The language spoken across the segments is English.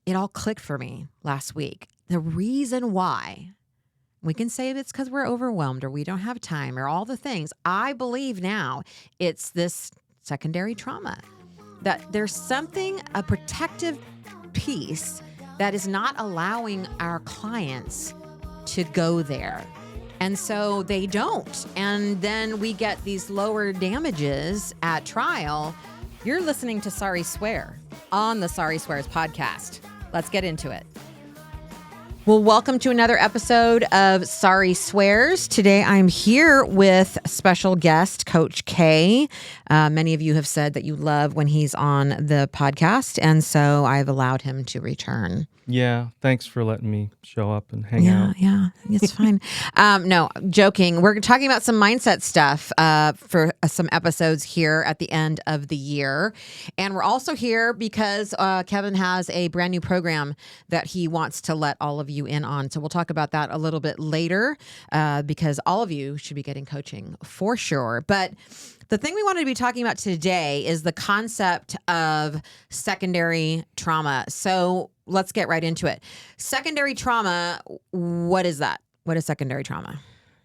it all clicked for me last week. The reason why, we can say it's because we're overwhelmed or we don't have time or all the things. I believe now it's this secondary trauma, that there's something, a protective piece that is not allowing our clients to go there. And so they don't. And then we get these lower damages at trial. You're listening to Sari Swear on the Sari Swears podcast. Let's get into it. Well, welcome to another episode of Sari Swears. Today, I'm here with special guest, Coach K. Many of you have said that you love when he's on the podcast, and so I've allowed him to return. Yeah, thanks for letting me show up and hang out. Yeah, it's fine. No, joking. We're talking about some mindset stuff for some episodes here at the end of the year. And we're also here because Kevin has a brand new program that he wants to let all of you in on. So we'll talk about that a little bit later because all of you should be getting coaching for sure. But the thing we wanted to be talking about today is the concept of secondary trauma. So let's get right into it. Secondary trauma, what is that? What is secondary trauma?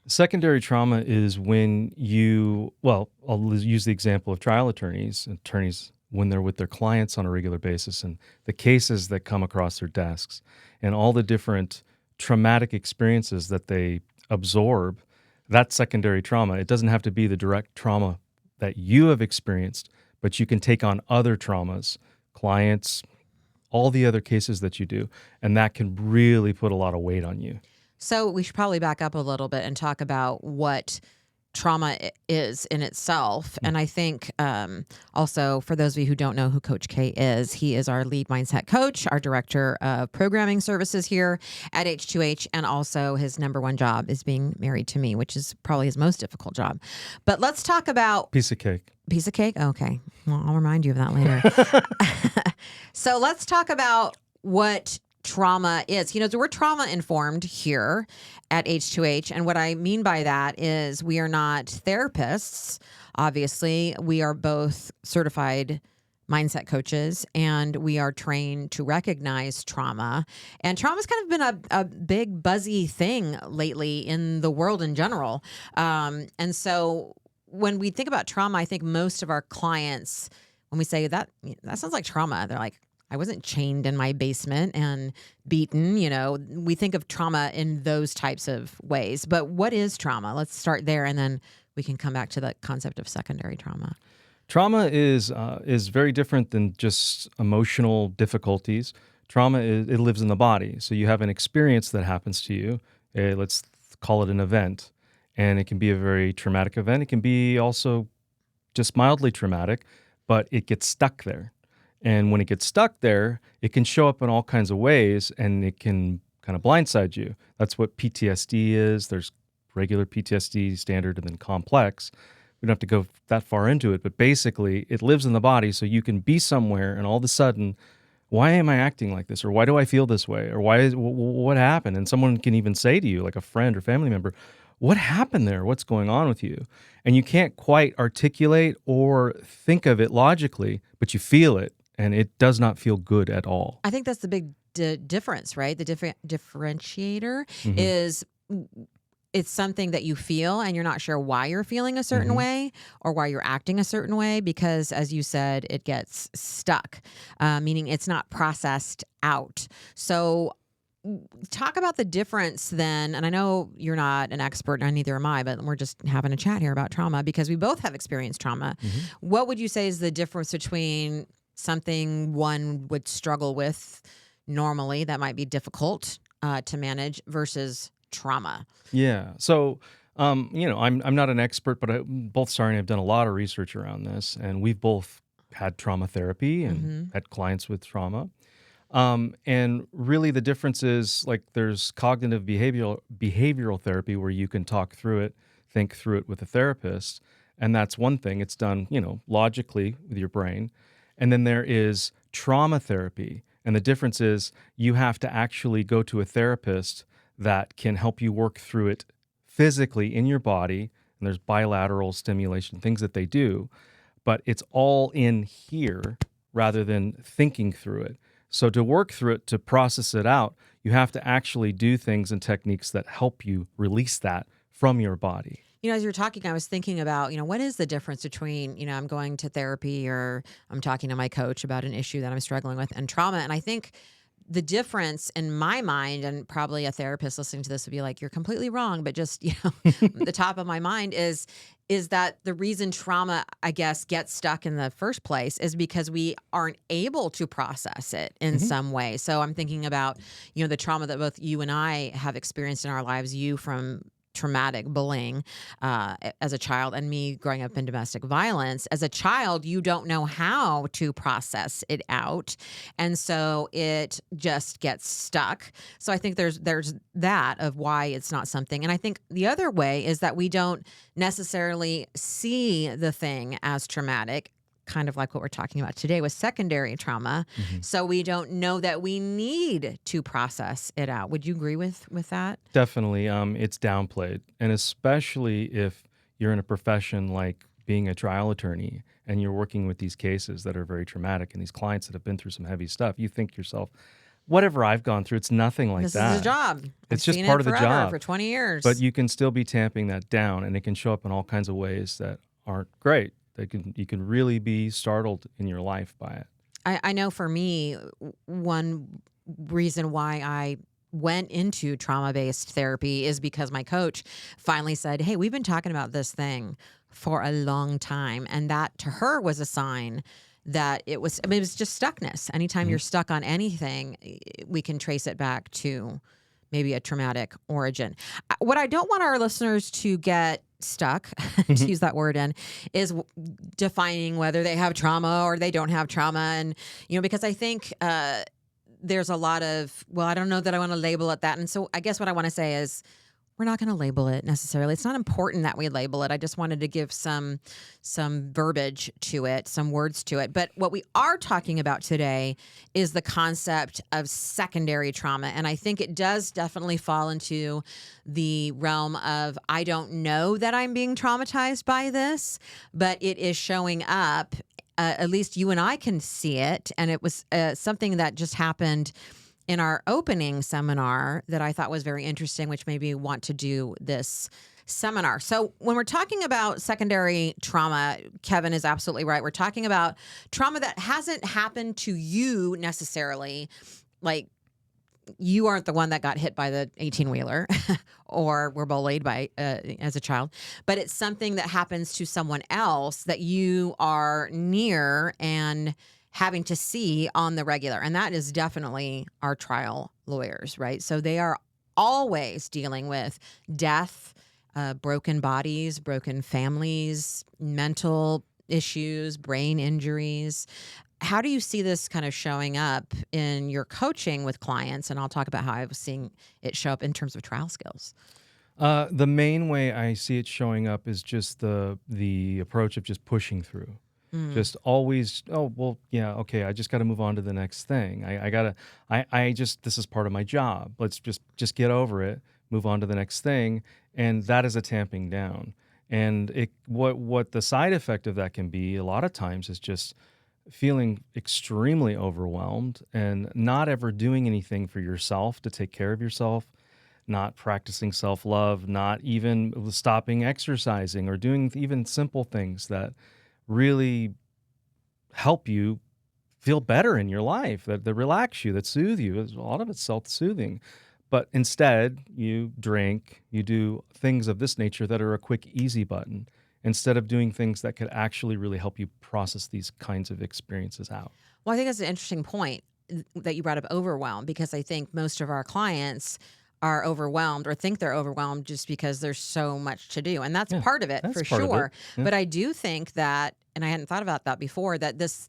Secondary trauma is when I'll use the example of trial attorneys when they're with their clients on a regular basis and the cases that come across their desks and all the different traumatic experiences that they absorb. That's secondary trauma. It doesn't have to be the direct trauma that you have experienced, but you can take on other traumas, clients, all the other cases that you do, and that can really put a lot of weight on you. So we should probably back up a little bit and talk about what trauma is in itself. And I think also for those of you who don't know who Coach K is, he is our lead mindset coach, our director of programming services here at H2H. And also his number one job is being married to me, which is probably his most difficult job. But let's talk about... Piece of cake. Piece of cake? Okay. Well, I'll remind you of that later. So let's talk about what trauma is. So we're trauma informed here at H2H. And what I mean by that is we are not therapists. Obviously, we are both certified mindset coaches, and we are trained to recognize trauma. And trauma's kind of been a big buzzy thing lately in the world in general. And so when we think about trauma, I think most of our clients, when we say that sounds like trauma, they're like, I wasn't chained in my basement and beaten. We think of trauma in those types of ways. But what is trauma? Let's start there, and then we can come back to the concept of secondary trauma. Trauma is very different than just emotional difficulties. Trauma it lives in the body. So you have an experience that happens to you. Let's call it an event, and it can be a very traumatic event. It can be also just mildly traumatic, but it gets stuck there. And when it gets stuck there, it can show up in all kinds of ways, and it can kind of blindside you. That's what PTSD is. There's regular PTSD, standard, and then complex. We don't have to go that far into it, but basically it lives in the body, so you can be somewhere and all of a sudden, why am I acting like this? Or why do I feel this way? Or what happened? And someone can even say to you, like a friend or family member, what happened there? What's going on with you? And you can't quite articulate or think of it logically, but you feel it. And it does not feel good at all. I think that's the big difference, right? The differentiator is it's something that you feel and you're not sure why you're feeling a certain way or why you're acting a certain way because, as you said, it gets stuck, meaning it's not processed out. So talk about the difference then, and I know you're not an expert, and neither am I, but we're just having a chat here about trauma because we both have experienced trauma. What would you say is the difference between something one would struggle with normally that might be difficult to manage versus trauma? Yeah. So, I'm not an expert, but both Sari and I have done a lot of research around this, and we've both had trauma therapy and had clients with trauma. And really the difference is like there's cognitive behavioral therapy where you can talk through it, think through it with a therapist. And that's one thing. It's done, logically with your brain. And then there is trauma therapy. And the difference is you have to actually go to a therapist that can help you work through it physically in your body. And there's bilateral stimulation, things that they do. But it's all in here rather than thinking through it. So to work through it, to process it out, you have to actually do things and techniques that help you release that from your body. As you're talking, I was thinking about, what is the difference between, I'm going to therapy or I'm talking to my coach about an issue that I'm struggling with and trauma. And I think the difference in my mind, and probably a therapist listening to this would be like, you're completely wrong, but just, the top of my mind is that the reason trauma, I guess, gets stuck in the first place is because we aren't able to process it in Mhm. some way. So I'm thinking about, the trauma that both you and I have experienced in our lives, you from traumatic bullying as a child, and me growing up in domestic violence. As a child, you don't know how to process it out, and so it just gets stuck. So I think there's that of why it's not something. And I think the other way is that we don't necessarily see the thing as traumatic, kind of like what we're talking about today with secondary trauma. Mhm. So we don't know that we need to process it out. Would you agree with that? Definitely, it's downplayed, and especially if you're in a profession like being a trial attorney and you're working with these cases that are very traumatic and these clients that have been through some heavy stuff, you think to yourself, whatever I've gone through, it's nothing like This is a that. job. I've It's just seen part it of the forever for job. 20 But years. you can still be tamping that down, and it can show up in all kinds of ways that aren't great. You can really be startled in your life by it. I know for me, one reason why I went into trauma based therapy is because my coach finally said, "Hey, we've been talking about this thing for a long time." And that to her was a sign that it was just stuckness. Anytime Mhm. you're stuck on anything, we can trace it back to maybe a traumatic origin. What I don't want our listeners to get stuck, to use that word in, is defining whether they have trauma or they don't have trauma. And, because I think there's a lot of, well, I don't know that I want to label it that. And so I guess what I want to say is, we're not going to label it necessarily. It's not important that we label it. I just wanted to give some verbiage to it, some words to it. But what we are talking about today is the concept of secondary trauma. And I think it does definitely fall into the realm of, I don't know that I'm being traumatized by this, but it is showing up. At least you and I can see it. And it was something that just happened in our opening seminar that I thought was very interesting, which made me want to do this seminar. So when we're talking about secondary trauma, Kevin is absolutely right. We're talking about trauma that hasn't happened to you necessarily. Like, you aren't the one that got hit by the 18-wheeler or were bullied by as a child, but it's something that happens to someone else that you are near and having to see on the regular. And that is definitely our trial lawyers, right? So they are always dealing with death, broken bodies, broken families, mental issues, brain injuries. How do you see this kind of showing up in your coaching with clients? And I'll talk about how I was seeing it show up in terms of trial skills. The main way I see it showing up is just the approach of just pushing through. Mm. Just always, oh well, yeah, okay. I just got to move on to the next thing. I gotta, I just this is part of my job. Let's just get over it, move on to the next thing, and that is a tamping down. And what the side effect of that can be a lot of times is just feeling extremely overwhelmed and not ever doing anything for yourself to take care of yourself, not practicing self love, not even stopping exercising or doing even simple things that really help you feel better in your life, that relax you, that soothe you. A lot of it's self soothing. But instead, you drink, you do things of this nature that are a quick, easy button instead of doing things that could actually really help you process these kinds of experiences out. Well, I think that's an interesting point that you brought up overwhelm, because I think most of our clients are overwhelmed or think they're overwhelmed just because there's so much to do. And that's Yeah, part of it that's for part of it. sure. Yeah. But I do think that, and I hadn't thought about that before, that this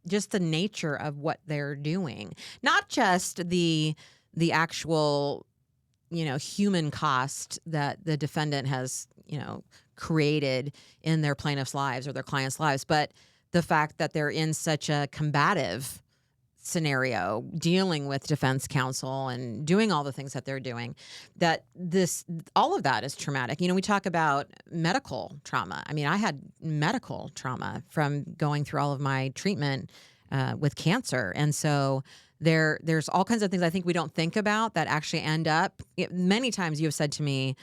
just the nature of what they're doing, not just the actual, human cost that the defendant has, created in their plaintiff's lives or their clients' lives, but the fact that they're in such a combative scenario dealing with defense counsel and doing all the things that they're doing, that this all of that is traumatic. We talk about medical trauma. I mean, I had medical trauma from going through all of my treatment with cancer. And so there's all kinds of things I think we don't think about that actually end up. Many times you have said to me,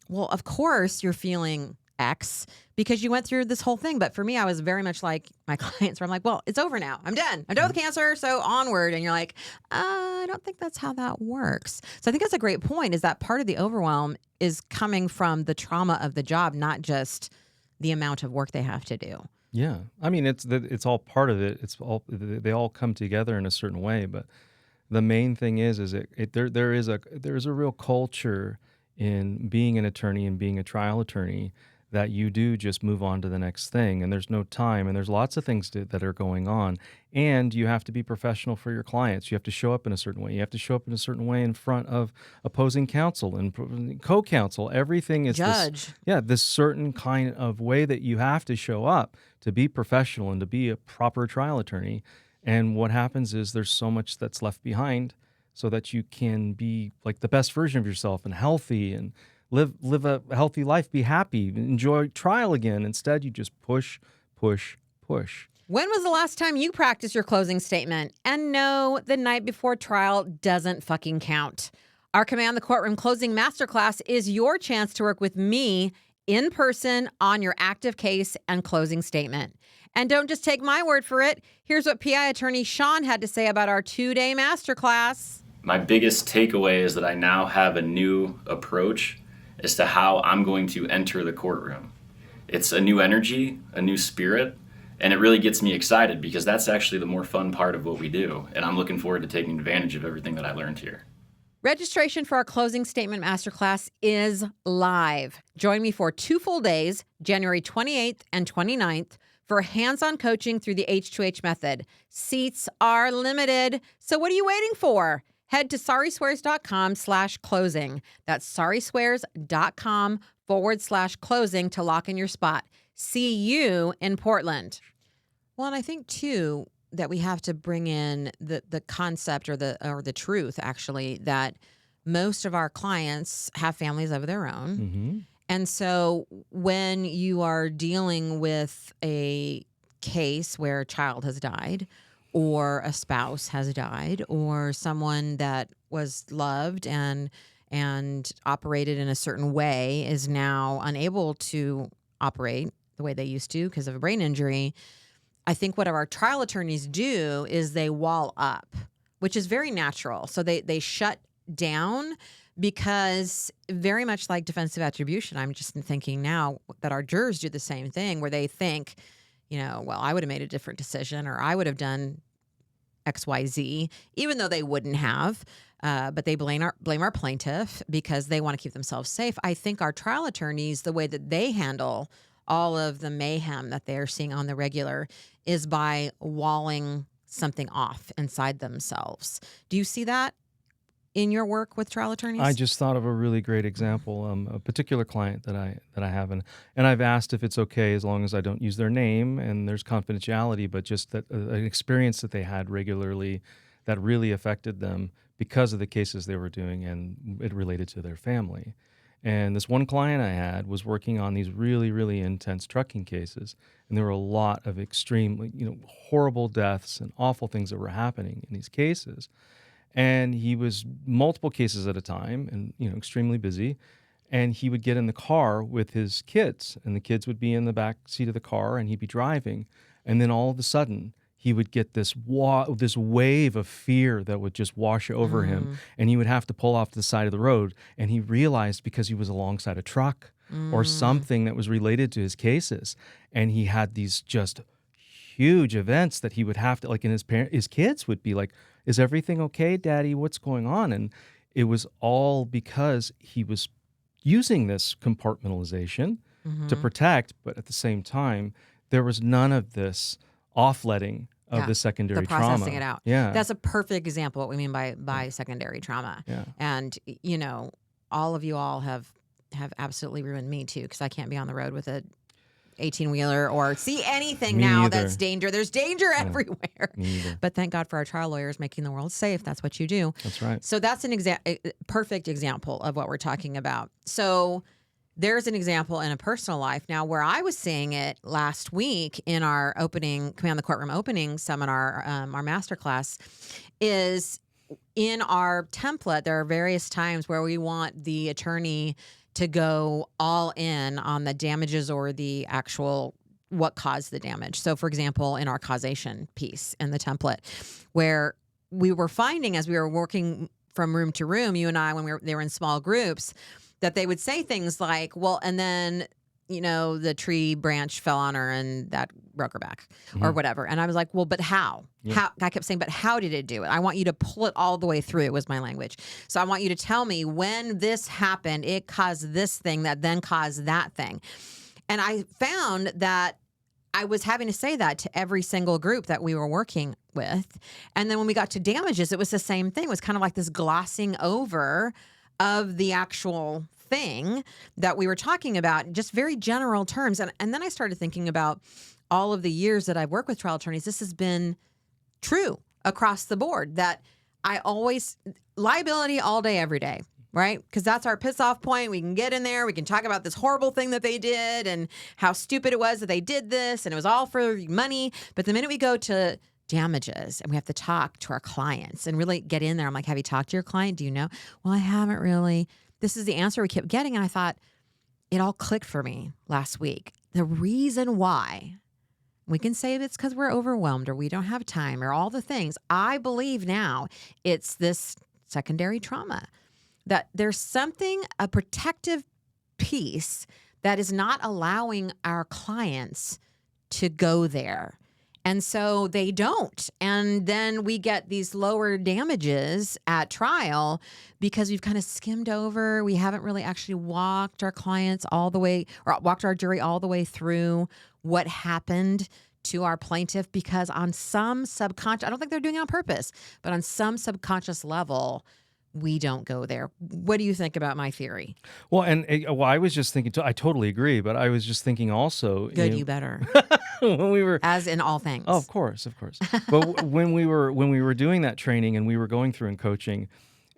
well, of course you're feeling X because you went through this whole thing. But for me, I was very much like my clients where I'm like, well, it's over now. I'm done. I'm done with cancer. So onward. And you're like, I don't think that's how that works. So I think that's a great point, is that part of the overwhelm is coming from the trauma of the job, not just the amount of work they have to do. Yeah, I mean, it's all part of it. It's all they all come together in a certain way. But the main thing is there is a real culture in being an attorney and being a trial attorney that you do just move on to the next thing, and there's no time, and there's lots of things that are going on, and you have to be professional for your clients. You have to show up in a certain way. You have to show up in a certain way in front of opposing counsel and co-counsel. Everything is Judge. this certain kind of way that you have to show up to be professional and to be a proper trial attorney. And what happens is there's so much that's left behind so that you can be like the best version of yourself and healthy and live a healthy life, be happy, enjoy trial again. Instead, you just push, push, push. When was the last time you practiced your closing statement? And no, the night before trial doesn't fucking count. Our Command the Courtroom Closing Masterclass is your chance to work with me in person on your active case and closing statement. And don't just take my word for it. Here's what PI attorney Sean had to say about our 2-day masterclass. My biggest takeaway is that I now have a new approach as to how I'm going to enter the courtroom. It's a new energy, a new spirit, and it really gets me excited because that's actually the more fun part of what we do. And I'm looking forward to taking advantage of everything that I learned here. Registration for our closing statement masterclass is live. Join me for 2 full days, January 28th and 29th, for hands-on coaching through the H2H method. Seats are limited, so what are you waiting for? Head to sariswears.com/closing. That's sariswears.com/closing to lock in your spot. See you in Portland. Well, and I think too that we have to bring in the concept or the truth, actually, that most of our clients have families of their own. Mm-hmm. And so when you are dealing with a case where a child has died or a spouse has died or someone that was loved and operated in a certain way is now unable to operate the way they used to because of a brain injury, I think what our trial attorneys do is they wall up, which is very natural. So they shut down because very much like defensive attribution, I'm just thinking now that our jurors do the same thing where they think, well, I would have made a different decision or I would have done XYZ, even though they wouldn't have. But they blame our plaintiff because they want to keep themselves safe. I think our trial attorneys, the way that they handle all of the mayhem that they're seeing on the regular is by walling something off inside themselves. Do you see that in your work with trial attorneys? I just thought of a really great example, a particular client that I have, and I've asked if it's okay as long as I don't use their name and there's confidentiality, but just that an experience that they had regularly that really affected them because of the cases they were doing, and it related to their family. And this one client I had was working on these really, really intense trucking cases, and there were a lot of extreme, horrible deaths and awful things that were happening in these cases. And he was multiple cases at a time and, extremely busy. And he would get in the car with his kids, and the kids would be in the back seat of the car and he'd be driving. And then all of a sudden he would get this wave of fear that would just wash over him. And he would have to pull off to the side of the road. And he realized because he was alongside a truck or something that was related to his cases. And he had these just huge events that he would have to, like, and his kids would be like, "Is everything okay, Daddy? What's going on?" And it was all because he was using this compartmentalization to protect, but at the same time, there was none of this offletting of the secondary the processing trauma. it out. Yeah. That's a perfect example of what we mean by secondary trauma. Yeah. And, all of you all have absolutely ruined me too, because I can't be on the road with a 18-wheeler or see anything Me now neither. that's danger. There's danger everywhere. Me neither. But thank God for our trial lawyers making the world safe. That's what you do. That's right. So that's an perfect example of what we're talking about. So there's an example in a personal life. Now, where I was seeing it last week in our opening Command the Courtroom opening seminar, our masterclass, is in our template. There are various times where we want the attorney to go all in on the damages or the actual what caused the damage. So, for example, in our causation piece in the template, where we were finding as we were working from room to room, you and I, when they were in small groups, that they would say things like, well, and then, the tree branch fell on her and that broke her back or whatever. And I was like, well, but how? Yeah. How? I kept saying, but how did it do it? I want you to pull it all the way through. It was my language. So I want you to tell me when this happened, it caused this thing that then caused that thing. And I found that I was having to say that to every single group that we were working with. And then when we got to damages, it was the same thing. It was kind of like this glossing over of the actual thing that we were talking about, just very general terms. And then I started thinking about all of the years that I've worked with trial attorneys. This has been true across the board, that I always, liability all day, every day. Right? Because that's our piss off point. We can get in there. We can talk about this horrible thing that they did and how stupid it was that they did this and it was all for money. But the minute we go to damages and we have to talk to our clients and really get in there, I'm like, have you talked to your client? Do you know? Well, I haven't really. This is the answer we kept getting. And I thought it all clicked for me last week. The reason why, we can say it's because we're overwhelmed or we don't have time or all the things. I believe now it's this secondary trauma. That there's something, a protective piece that is not allowing our clients to go there. And so they don't. And then we get these lower damages at trial because we've kind of skimmed over. We haven't really actually walked our clients all the way, or walked our jury all the way through what happened to our plaintiff, because on some subconscious, I don't think they're doing it on purpose, but on some subconscious level, we don't go there. What do you think about my theory? Well, and I was just thinking, I totally agree, but I was just thinking also. Good, you better. When we were, as in all things. oh, of course. But when we were doing that training and we were going through and coaching,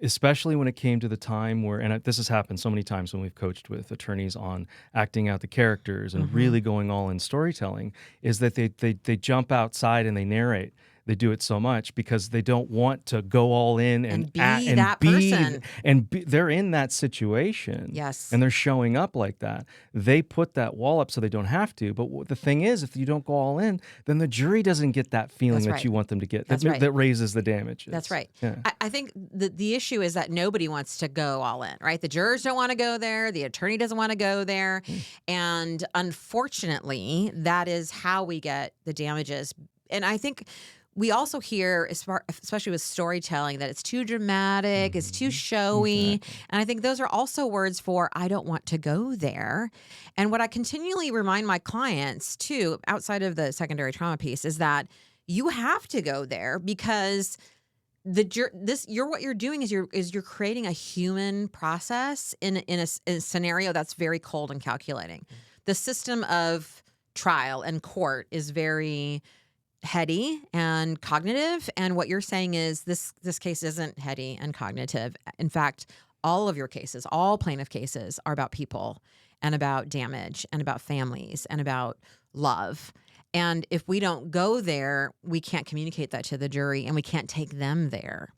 especially when it came to the time where, and this has happened so many times when we've coached with attorneys on acting out the characters and really going all in storytelling, is that they jump outside and they narrate. They do it so much because they don't want to go all in and be act, that person. They're in that situation. Yes. And they're showing up like that. They put that wall up so they don't have to. But the thing is, if you don't go all in, then the jury doesn't get that feeling that you want them to get. That raises the damage. That's right. Yeah. I think the issue is that nobody wants to go all in, right? The jurors don't want to go there. The attorney doesn't want to go there. And unfortunately, that is how we get the damages. And I think we also hear, especially with storytelling, that it's too dramatic, it's too showy. Exactly. And I think those are also words for, I don't want to go there. And what I continually remind my clients, too, outside of the secondary trauma piece, is that you have to go there because what you're doing is you're creating a human process in a scenario that's very cold and calculating. The system of trial and court is very heady and cognitive, and what you're saying is this case isn't heady and cognitive. In fact, all of your cases, all plaintiff cases, are about people and about damage and about families and about love. And if we don't go there, we can't communicate that to the jury and we can't take them there.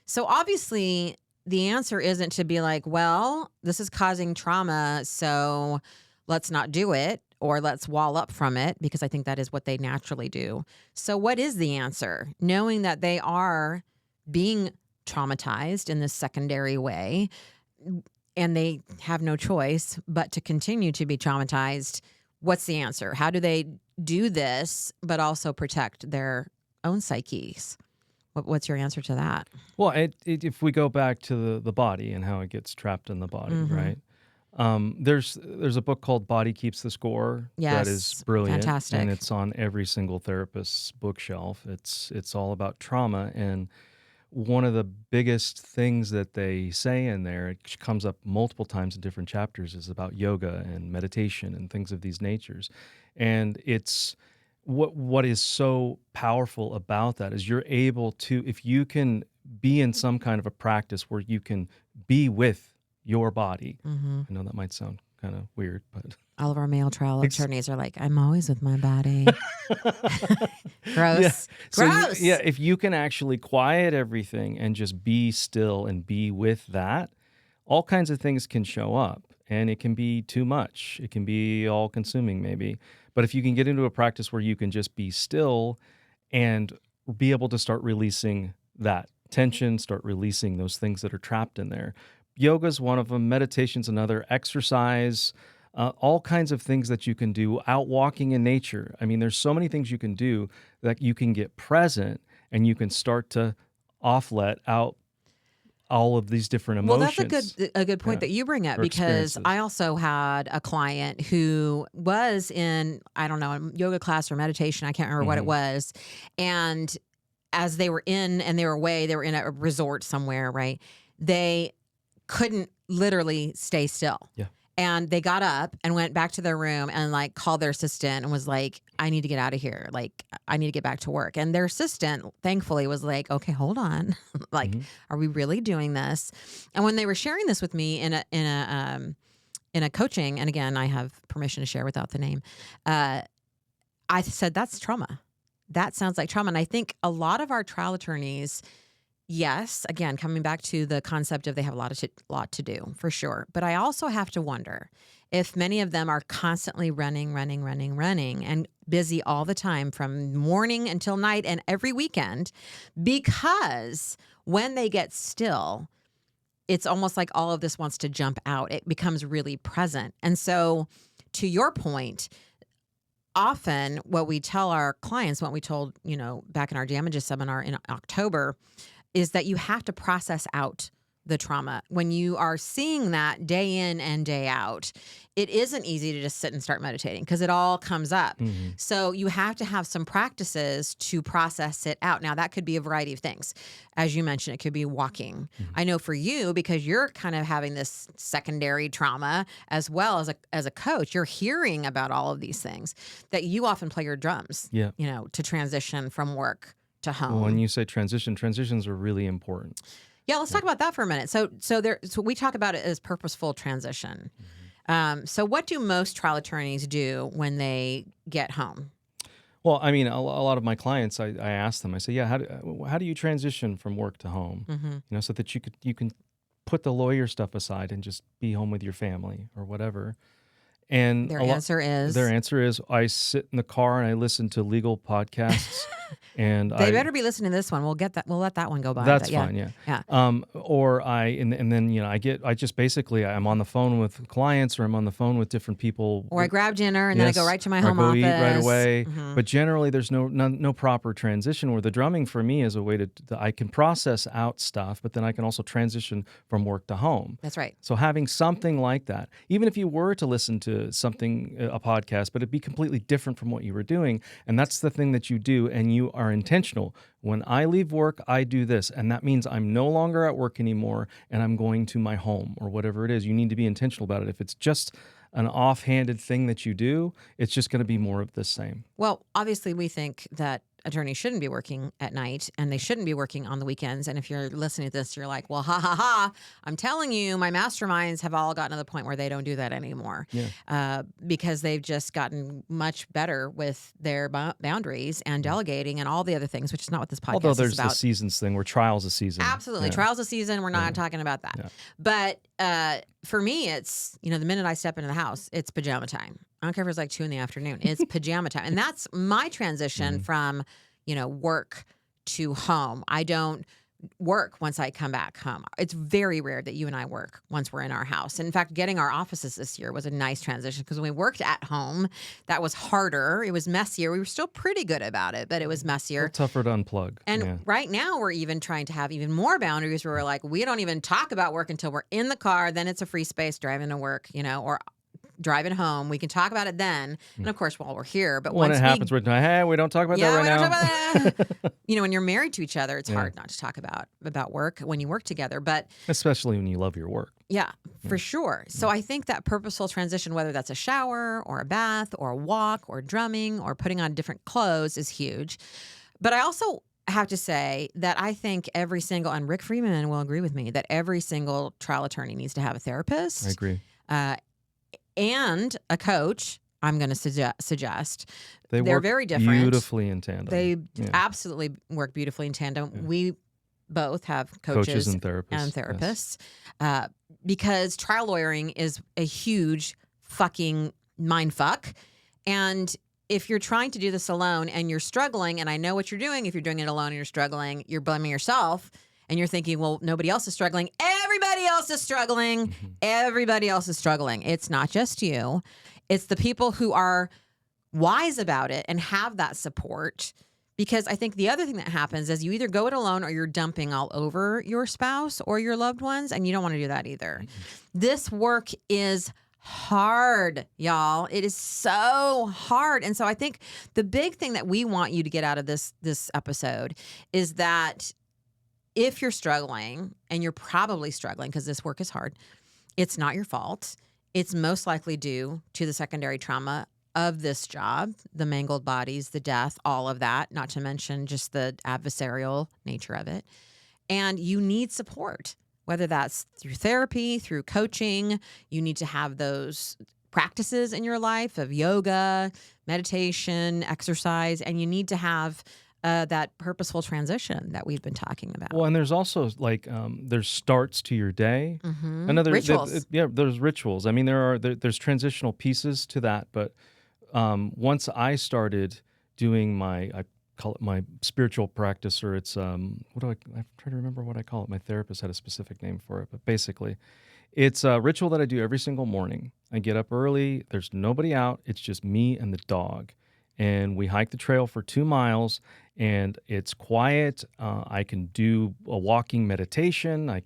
So obviously the answer isn't to be like, well, this is causing trauma, so let's not do it. Or let's wall up from it, because I think that is what they naturally do. So what is the answer? Knowing that they are being traumatized in this secondary way, and they have no choice but to continue to be traumatized, what's the answer? How do they do this, but also protect their own psyches? What's your answer to that? Well, if we go back to the body and how it gets trapped in the body, right? There's a book called Body Keeps the Score that is brilliant, fantastic. and it's on every single therapist's bookshelf. It's all about trauma, and one of the biggest things that they say in there, it comes up multiple times in different chapters, is about yoga and meditation and things of these natures. And it's what is so powerful about that is you're able to, if you can be in some kind of a practice where you can be with your body. I know that might sound kind of weird, but All of our male trial Ex- attorneys are like, I'm always with my body. yeah. Gross. So Gross. if you can actually quiet everything and just be still and be with that, all kinds of things can show up, and it can be too much. It can be all consuming maybe. But if you can get into a practice where you can just be still and be able to start releasing that tension, start releasing those things that are trapped in there. Yoga's one of them, meditation's another, exercise, all kinds of things that you can do, out walking in nature. I mean, there's so many things you can do that you can get present and you can start to offlet out all of these different Well, that's emotions. a good point Yeah. that you bring up, Or because experiences. I also had a client who was in, I don't know, a yoga class or meditation. I can't remember what it Mhm. was. And as they were in and they were away, they were in a resort somewhere, right? They couldn't literally stay still. Yeah. And they got up and went back to their room and like called their assistant and was like, I need to get out of here. Like, I need to get back to work. And their assistant, thankfully, was like, okay, hold on. Like, Mhm. are we really doing this? And when they were sharing this with me in a coaching, and again, I have permission to share without the name, I said, that's trauma. That sounds like trauma. And I think a lot of our trial attorneys, yes, again, coming back to the concept of they have a lot to do, for sure. But I also have to wonder if many of them are constantly running, and busy all the time from morning until night and every weekend, because when they get still, it's almost like all of this wants to jump out. It becomes really present. And so, to your point, often what we tell our clients, what we told, back in our damages seminar in October, is that you have to process out the trauma. When you are seeing that day in and day out, it isn't easy to just sit and start meditating because it all comes up. Mhm. So you have to have some practices to process it out. Now, that could be a variety of things. As you mentioned, it could be walking. Mhm. I know for you, because you're kind of having this secondary trauma as well as a coach, you're hearing about all of these things, that you often play your drums, Yeah. to transition from work to home. Well, when you say transitions are really important. Yeah, let's talk about that for a minute. So we talk about it as purposeful transition. So what do most trial attorneys do when they get home? Well, I mean, a lot of my clients, I ask them, I say, yeah, how do you transition from work to home? Mm-hmm. So that you can put the lawyer stuff aside and just be home with your family or whatever. And Their a lot, answer is their answer is, I sit in the car and I listen to legal podcasts, and they better be listening to this one. We'll let that one go by. That's But yeah, fine, yeah. yeah. Or and then I just basically I'm on the phone with clients or I'm on the phone with different people. Or I grab dinner and then I go right to my or I home go office. eat right away. Mhm. But generally, there's no proper transition. Where the drumming for me is a way to I can process out stuff, but then I can also transition from work to home. That's right. So having something like that, even if you were to listen to something, a podcast, but it'd be completely different from what you were doing, and that's the thing that you do, and you are intentional. When I leave work, I do this, and that means I'm no longer at work anymore, and I'm going to my home or whatever it is. You need to be intentional about it. If it's just an offhanded thing that you do, it's just going to be more of the same. Well, obviously, we think that attorneys shouldn't be working at night and they shouldn't be working on the weekends. And if you're listening to this, you're like, well, ha ha ha. I'm telling you, my masterminds have all gotten to the point where they don't do that anymore, because they've just gotten much better with their boundaries and delegating and all the other things, which is not what this podcast Although is there's about. the seasons thing where trial's a season. Absolutely. Yeah. Trial's a season. We're not talking about that. Yeah. But for me, it's, the minute I step into the house, it's pajama time. I don't care if it's like 2 p.m. It's pajama time. And that's my transition from, work to home. I don't work once I come back home. It's very rare that you and I work once we're in our house. In fact, getting our offices this year was a nice transition, because when we worked at home, that was harder. It was messier. We were still pretty good about it, but it was A messier. little tougher to unplug. And right now we're even trying to have even more boundaries where we're like, we don't even talk about work until we're in the car. Then it's a free space driving to work, or driving home. We can talk about it then. And of course, while we're here, but when once it happens, we're like, hey, we don't talk about that right we now. don't talk about that. When you're married to each other, it's Yeah. hard not to talk about work when you work together. But Especially when you love your work. yeah, for sure. So I think that purposeful transition, whether that's a shower or a bath or a walk or drumming or putting on different clothes, is huge. But I also have to say that I think every single, and Rick Freeman will agree with me, that every single trial attorney needs to have a therapist. I agree. and a coach, I'm going to suggest. They They're work very different. beautifully in tandem. They Yeah. absolutely work beautifully in tandem. Yeah. We both have Coaches coaches and therapists. therapists because trial lawyering is a huge fucking mind fuck. And if you're trying to do this alone and you're struggling, and I know what you're doing, if you're doing it alone and you're struggling, you're blaming yourself and you're thinking, well, nobody else is struggling. Everybody else is struggling. Mm-hmm. Everybody else is struggling. It's not just you. It's the people who are wise about it and have that support. Because I think the other thing that happens is you either go it alone or you're dumping all over your spouse or your loved ones, and you don't want to do that either. This work is hard, y'all. It is so hard. And so I think the big thing that we want you to get out of this episode is that if you're struggling, and you're probably struggling because this work is hard, it's not your fault. It's most likely due to the secondary trauma of this job, the mangled bodies, the death, all of that, not to mention just the adversarial nature of it. And you need support, whether that's through therapy, through coaching. You need to have those practices in your life of yoga, meditation, exercise, and you need to have that purposeful transition that we've been talking about. Well, and there's also like there's starts to your day. Mm-hmm. Another Rituals. there's rituals. I mean, there's transitional pieces to that, but once I started doing I call it my spiritual practice, or it's I'm trying to remember what I call it. My therapist had a specific name for it, but basically, it's a ritual that I do every single morning. I get up early. There's nobody out. It's just me and the dog, and we hike the trail for 2 miles. And it's quiet. I can do a walking meditation. I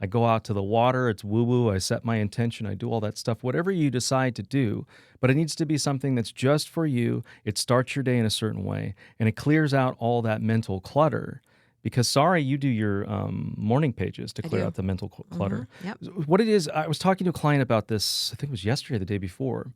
go out to the water. It's woo-woo. I set my intention. I do all that stuff, whatever you decide to do. But it needs to be something that's just for you. It starts your day in a certain way, and it clears out all that mental clutter. Because, Sari, you do your morning pages to clear out the mental clutter. Yep. What it is, I was talking to a client about this, I think it was yesterday or the day before,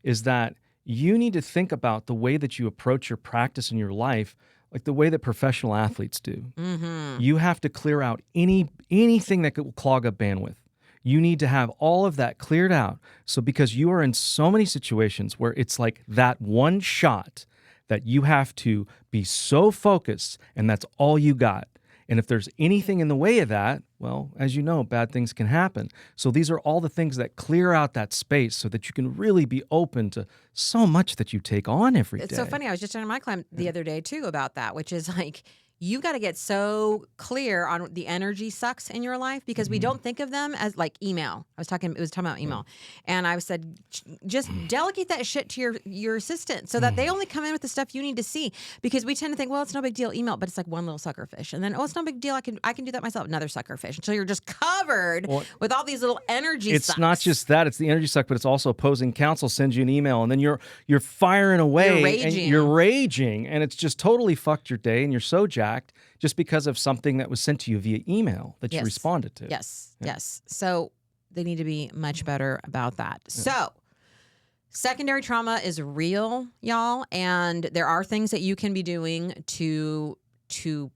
is that you need to think about the way that you approach your practice in your life like the way that professional athletes do. Mm-hmm. You have to clear out anything that could clog up bandwidth. You need to have all of that cleared out. So because you are in so many situations where it's like that one shot that you have to be so focused and that's all you got. And if there's anything in the way of that, well, as you know, bad things can happen. So these are all the things that clear out that space so that you can really be open to so much that you take on every day. It's so funny. I was just telling my client the other day too about that, which is like, you've got to get so clear on the energy sucks in your life because we don't think of them as like email. It was talking about email. And I said, just delegate that shit to your assistant so that they only come in with the stuff you need to see, because we tend to think, well, it's no big deal, email, but it's like one little sucker fish. And then, oh, it's no big deal. I can do that myself. Another sucker fish. Until you're just covered with all these little energy It's sucks. not just that, it's the energy suck, but it's also opposing counsel sends you an email and then you're firing away. You're and raging and it's just totally fucked your day and you're so jacked just because of something that was sent to you via email that you responded to. Yes. So they need to be much better about that. Yeah. So secondary trauma is real, y'all, and there are things that you can be doing to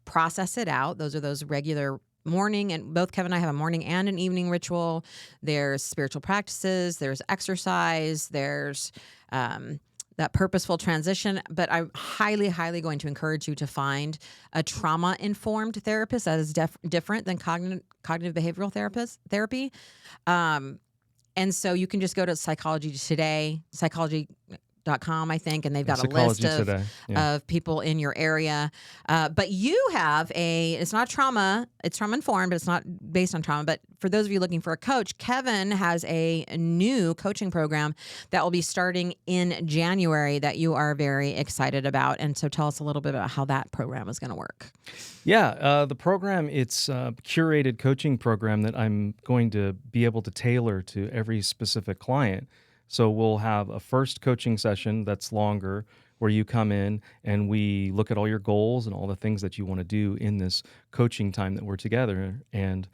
process it out. Those are those regular morning, and both Kevin and I have a morning and an evening ritual. There's spiritual practices, there's exercise, there's that purposeful transition. But I'm highly, highly going to encourage you to find a trauma-informed therapist that is different than cognitive behavioral therapy. And so you can just go to psychology.com, I think, and they've got a list of people in your area. But you have it's not trauma, it's trauma-informed, but it's not based on trauma. But for those of you looking for a coach, Kevin has a new coaching program that will be starting in January that you are very excited about. And so tell us a little bit about how that program is going to work. Yeah, the program, it's a curated coaching program that I'm going to be able to tailor to every specific client. So we'll have a first coaching session that's longer where you come in and we look at all your goals and all the things that you want to do in this coaching time that we're together. And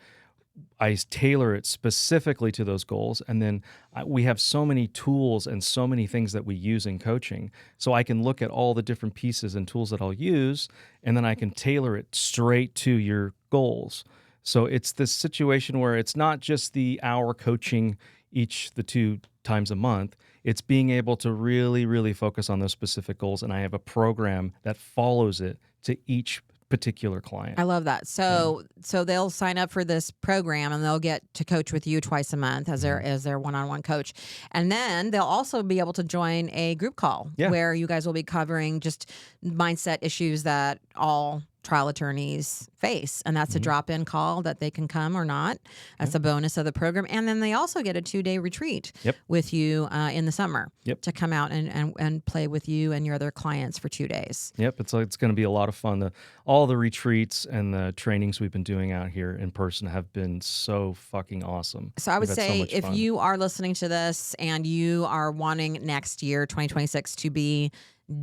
I tailor it specifically to those goals. And then we have so many tools and so many things that we use in coaching. So I can look at all the different pieces and tools that I'll use, and then I can tailor it straight to your goals. So it's this situation where it's not just the hour coaching the 2 times a month. It's being able to really, really focus on those specific goals. And I have a program that follows it to each particular client. I love that. So they'll sign up for this program and they'll get to coach with you twice a month as their one-on-one coach. And then they'll also be able to join a group call where you guys will be covering just mindset issues that all trial attorneys face. And that's a drop-in call that they can come or not. That's a bonus of the program. And then they also get a 2-day retreat with you in the summer to come out and play with you and your other clients for 2 days. Yep. It's going to be a lot of fun. All the retreats and the trainings we've been doing out here in person have been so fucking awesome. So I would say if fun. you are listening to this and you are wanting next year, 2026, to be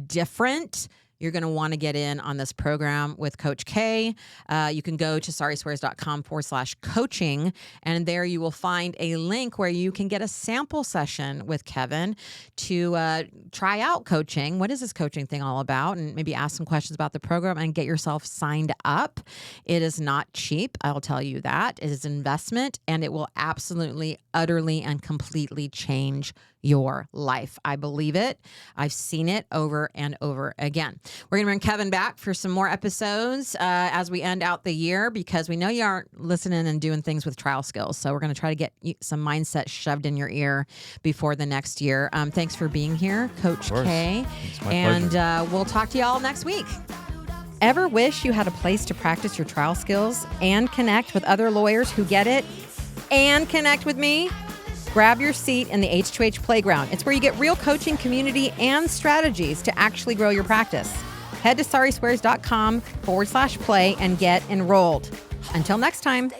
different, you're going to want to get in on this program with Coach K. You can go to sariswears.com/coaching, and there you will find a link where you can get a sample session with Kevin to try out coaching. What is this coaching thing all about? And maybe ask some questions about the program and get yourself signed up. It is not cheap. I'll tell you that. It is an investment, and it will absolutely, utterly, and completely change your life. I believe it. I've seen it over and over again. We're going to bring Kevin back for some more episodes as we end out the year, because we know you aren't listening and doing things with trial skills. So we're going to try to get some mindset shoved in your ear before the next year. Thanks for being here, Coach K. It's my pleasure. We'll talk to you all next week. Ever wish you had a place to practice your trial skills and connect with other lawyers who get it and connect with me? Grab your seat in the H2H Playground. It's where you get real coaching, community, and strategies to actually grow your practice. Head to sariswears.com/play and get enrolled. Until next time.